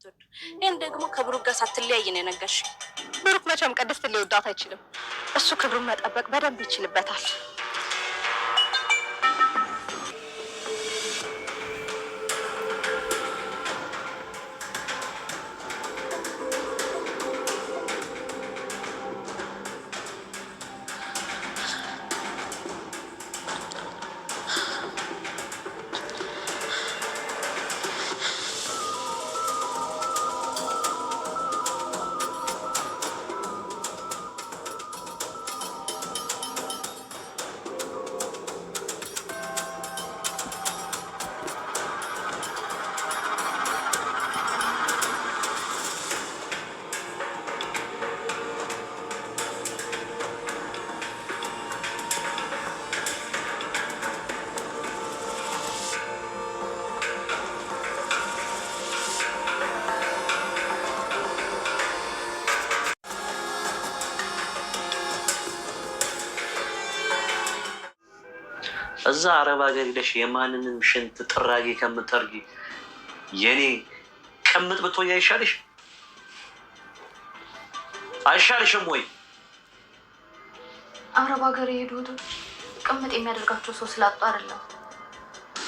እንደምትወዱ ይሄን ደግሞ ከብሩክ ጋር ሳትለያይ ነው የነገርሽ። ብሩክ መቼም ቅድስት ሊወዳት አይችልም። እሱ ክብሩን መጠበቅ በደንብ ይችልበታል። እዛ አረብ ሀገር ሄደሽ የማንንም ሽንት ጥራጊ ከምትጠርጊ የኔ ቅምጥ ብትሆኝ አይሻልሽ? አይሻልሽም ወይ? አረብ ሀገር የሄዱት ቅምጥ የሚያደርጋቸው ሰው ስላጡ አይደለም፣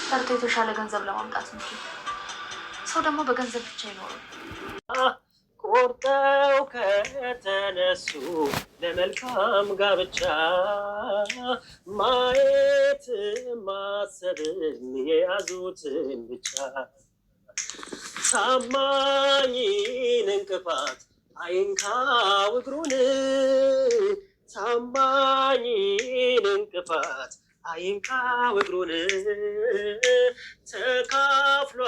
ሰርቶ የተሻለ ገንዘብ ለማምጣት እንጂ። ሰው ደግሞ በገንዘብ ብቻ አይኖርም። ቆርጠው ከተነሱ ለመልካም ጋብቻ ማየት ማሰብም የያዙትን ብቻ ታማኝን እንቅፋት አይንካው እግሩን ታማኝን እንቅፋት አይንካው እግሩን ተካፍሎ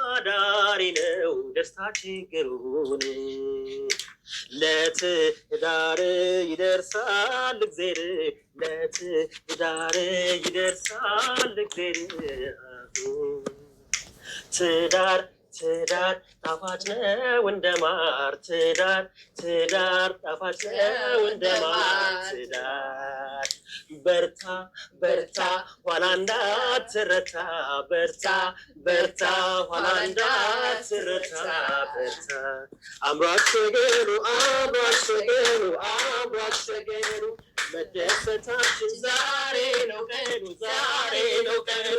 አዳሪ ነው ደስታ ችግሩን ለትዳር ይደርሳል እግዜር ለትዳር ይደርሳል እግዜር ትዳር ትዳር ጣፋጭ ነው እንደማር ትዳር ትዳር ጣፋጭ ነው እንደማር ትዳር በርታ በርታ ኋላ እንዳትረታ በርታ በርታ ኋላ እንዳትረታ በርታ አምሯቸገሩ አምሯቸገሩ አምሯቸገሩ መደሰታችን ዛሬ ነው ቀኑ ዛሬ ነው ቀኑ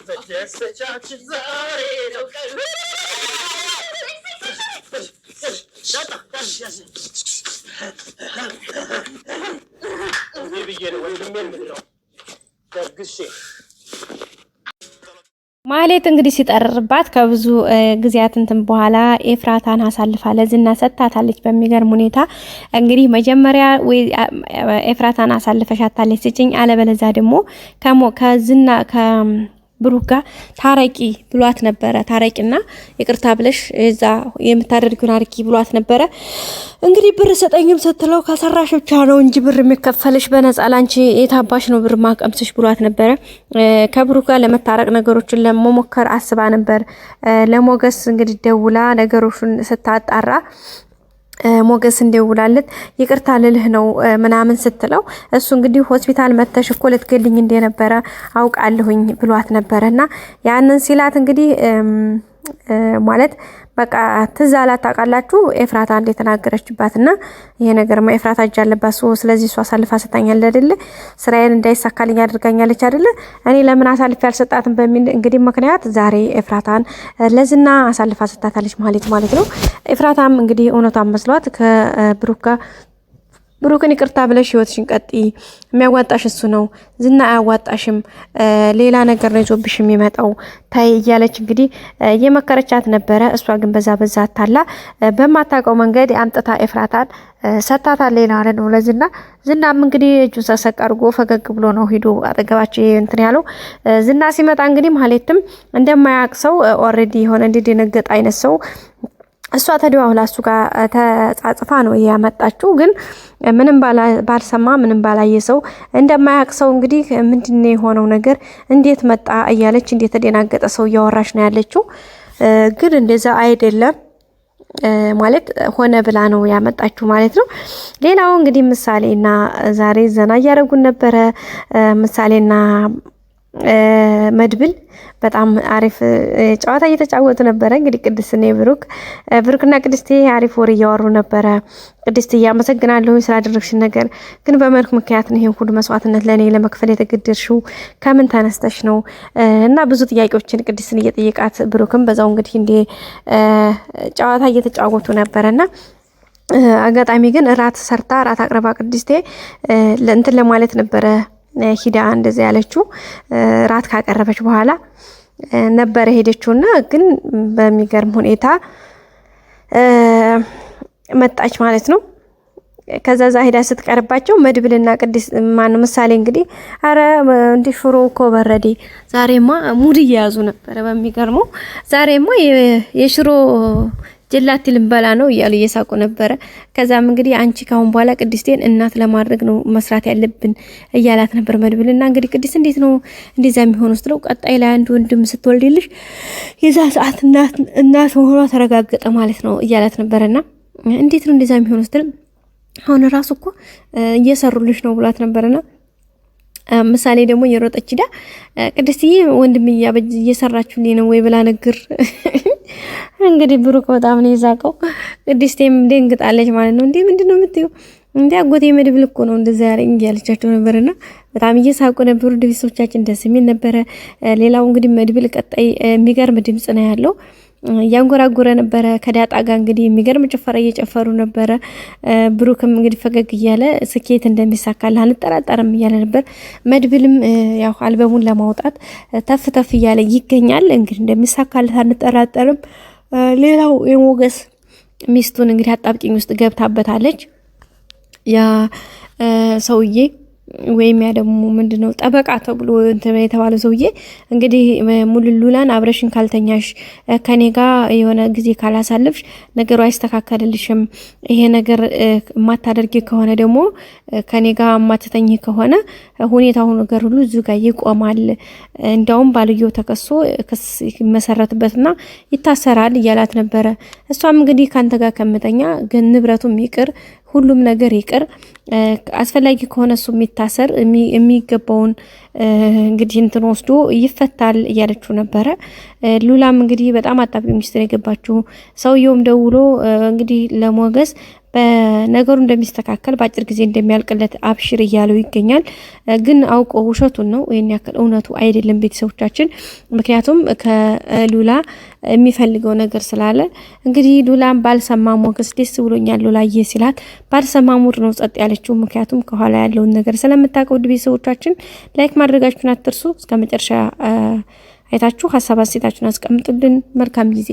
መደሰቻችን ዛሬ ነው ቀኑ ማህሌት እንግዲህ ሲጠርርባት ከብዙ ጊዜያት እንትን በኋላ ኤፍራታን አሳልፋ ለዝና ሰጥታታለች። በሚገርም ሁኔታ እንግዲህ መጀመሪያ ወይ ኤፍራታን አሳልፈሻታለች ስጭኝ፣ አለበለዚያ ደግሞ ከዝና ብሩክ ጋር ታረቂ ብሏት ነበረ። ታረቂና ይቅርታ ብለሽ እዛ የምታደርጊውን አርቂ ብሏት ነበረ። እንግዲህ ብር ሰጠኝም ስትለው ከሰራሽ ብቻ ነው እንጂ ብር የሚከፈልሽ በነፃ ላንቺ የታባሽ ነው ብር ማቀምስሽ ብሏት ነበረ። ከብሩክ ጋር ለመታረቅ ነገሮችን ለመሞከር አስባ ነበር። ለሞገስ እንግዲህ ደውላ ነገሮችን ስታጣራ ሞገስ እንደውላለት ይቅርታ ልልህ ነው ምናምን ስትለው እሱ እንግዲህ ሆስፒታል መተሽ እኮ ልትገልኝ እንደነበረ አውቃለሁኝ ብሏት ነበረና ያንን ሲላት እንግዲህ ማለት በቃ ትዛላት ታውቃላችሁ ኤፍራታ እንደተናገረችባትና ይሄ ነገርማ ኤፍራታ እጅ አለባት ስለዚህ እሷ አሳልፋ ሰጣኛለች አይደለ ስራዬን እንዳይሳካልኝ አድርጋኛለች አይደለ እኔ ለምን አሳልፍ ያልሰጣትን በሚል እንግዲህ ምክንያት ዛሬ ኤፍራታን ለዝና አሳልፋ ሰጣታለች ማለት ነው። ኤፍራታም እንግዲህ እውነቷን መስሏት ከብሩክ ጋር ብሩክን ይቅርታ ብለሽ ህይወትሽን ቀጥይ፣ የሚያዋጣሽ እሱ ነው፣ ዝና አያዋጣሽም፣ ሌላ ነገር ነው ይዞብሽ የሚመጣው ታይ እያለች እንግዲህ የመከረቻት ነበረ። እሷ ግን በዛ አታላ በማታውቀው መንገድ አምጥታ ኤፍራታን ሰጣታለች ማለት ነው ለዝና። ዝናም እንግዲህ እጁን ሰሰቅ አድርጎ ፈገግ ብሎ ነው ሄዶ አጠገባቸው እንትን ያለው። ዝና ሲመጣ እንግዲህ ማህሌትም እንደማያውቅ ሰው ኦልሬዲ የሆነ እንደደነገጠ አይነት ሰው እሷ ተደዋውላ እሱ ጋር ተጻጽፋ ነው ያመጣችው። ግን ምንም ባልሰማ ምንም ባላየ ሰው እንደማያውቅ ሰው እንግዲህ ምንድነው የሆነው ነገር እንዴት መጣ እያለች እንዴት ተደናገጠ ሰው እያወራች ነው ያለችው። ግን እንደዛ አይደለም ማለት ሆነ ብላ ነው ያመጣችው ማለት ነው። ሌላው እንግዲህ ምሳሌና ዛሬ ዘና እያደረጉን ነበረ። ምሳሌና መድብል በጣም አሪፍ ጨዋታ እየተጫወቱ ነበረ። እንግዲህ ቅድስትና ብሩክና ቅድስቴ አሪፍ ወሬ እያወሩ ነበረ። ቅድስት አመሰግናለሁ ስላደረግሽን ነገር፣ ግን በመልክ ምክንያት ነው ይሄን ሁሉ መስዋዕትነት ለእኔ ለመክፈል የተገደድሽው፣ ከምን ተነስተሽ ነው? እና ብዙ ጥያቄዎችን ቅድስትን እየጠየቃት ብሩክም በዛው እንግዲህ እንደ ጨዋታ እየተጫወቱ ነበረና አጋጣሚ ግን እራት አቅርባ ቅድስቴ ለእንትን ለማለት ነበረ ሂዳ እንደዚህ ያለችው። ራት ካቀረበች በኋላ ነበረ ሄደችውና ግን በሚገርም ሁኔታ መጣች ማለት ነው። ከዛ ሄዳ ስትቀርባቸው መድብልና ቅድስት ማን ምሳሌ እንግዲህ አረ እንዲ ሽሮ እኮ በረዴ፣ ዛሬማ ሙድ እየያዙ ነበረ። በሚገርመው ዛሬማ የሽሮ ጀላቲ ልንበላ ነው እያሉ እየሳቁ ነበረ። ከዛም እንግዲህ አንቺ ካሁን በኋላ ቅድስቴን እናት ለማድረግ ነው መስራት ያለብን እያላት ነበር መድብልና እንግዲህ ቅድስት እንዴት ነው እንደዛ የሚሆነው ስትለው ቀጣይ ላይ አንድ ወንድም ስትወልድልሽ የዛ ሰዓት እናት መሆኗ ተረጋገጠ ማለት ነው እያላት ነበርና እንዴት ነው እንደዛ የሚሆነው ስትል አሁን ራሱ እኮ እየሰሩልሽ ነው ብሏት ነበርና ምሳሌ ደግሞ እየሮጠች ዳ ቅድስትዬ ወንድም እየሰራችሁልኝ ነው ወይ ብላ ነገር እንግዲህ ብሩክ በጣም ነው የዛቀው። ቅድስቴም ደንግጣለች ማለት ነው። እንዴ ምንድነው የምትይው? እንዴ አጎቴ መድብል እኮ ነው እንደዛ ያለኝ እያለቻቸው ነበርና በጣም እየሳቁ ነበሩ። ቤተሰቦቻችን ደስ የሚል ነበረ። ሌላው እንግዲህ መድብል ቀጣይ የሚገርም ድምጽ ነው ያለው። እያንጎራጎረ ነበረ ከዳጣ ጋር እንግዲህ የሚገርም ጭፈራ እየጨፈሩ ነበረ። ብሩክም እንግዲህ ፈገግ እያለ ስኬት እንደሚሳካልህ አልጠራጠርም እያለ ነበር። መድብልም ያው አልበሙን ለማውጣት ተፍ እያለ ይገኛል። እንግዲህ እንደሚሳካልህ አንጠራጠርም። ሌላው የሞገስ ሚስቱን እንግዲህ አጣብቂኝ ውስጥ ገብታበታለች። ያ ሰውዬ ወይም ያ ደግሞ ምንድነው ጠበቃ ተብሎ እንትን የተባለው ሰውዬ እንግዲህ ሙሉሉላን አብረሽን ካልተኛሽ ከኔ ጋር የሆነ ጊዜ ካላሳለፍሽ ነገሩ አይስተካከልልሽም፣ ይሄ ነገር ማታደርጊ ከሆነ ደግሞ ከኔ ጋር ማትተኝ ከሆነ ሁኔታው ነገር ሁሉ እዚህ ጋር ይቆማል፣ እንደውም ባልየው ተከሶ ክስ ይመሰረትበትና ይታሰራል እያላት ነበረ። እሷም እንግዲህ ካንተ ጋር ከምተኛ ግን ንብረቱም ይቅር ሁሉም ነገር ይቅር፣ አስፈላጊ ከሆነ እሱ የሚታሰር የሚገባውን እንግዲህ እንትን ወስዶ ይፈታል እያለችው ነበረ። ሉላም እንግዲህ በጣም አጣብቂኝ ውስጥ ነው የገባችው። ሰውየውም ደውሎ እንግዲህ ለሞገስ በነገሩ እንደሚስተካከል በአጭር ጊዜ እንደሚያልቅለት አብሽር እያለው ይገኛል። ግን አውቆ ውሸቱን ነው፣ ይሄን ያክል እውነቱ አይደለም ቤተሰቦቻችን። ምክንያቱም ከሉላ የሚፈልገው ነገር ስላለ እንግዲህ ሉላም ባልሰማ ሞገስ ደስ ብሎኛል ሉላዬ ሲላት ባልሰማ ሙድ ነው ጸጥ ያለችው። ምክንያቱም ከኋላ ያለውን ነገር ስለምታውቀው ቤተሰቦቻችን ላይክ ማድረጋችሁን አትርሱ። እስከ መጨረሻ አይታችሁ ሀሳብ አስተያየታችሁን አስቀምጡልን። መልካም ጊዜ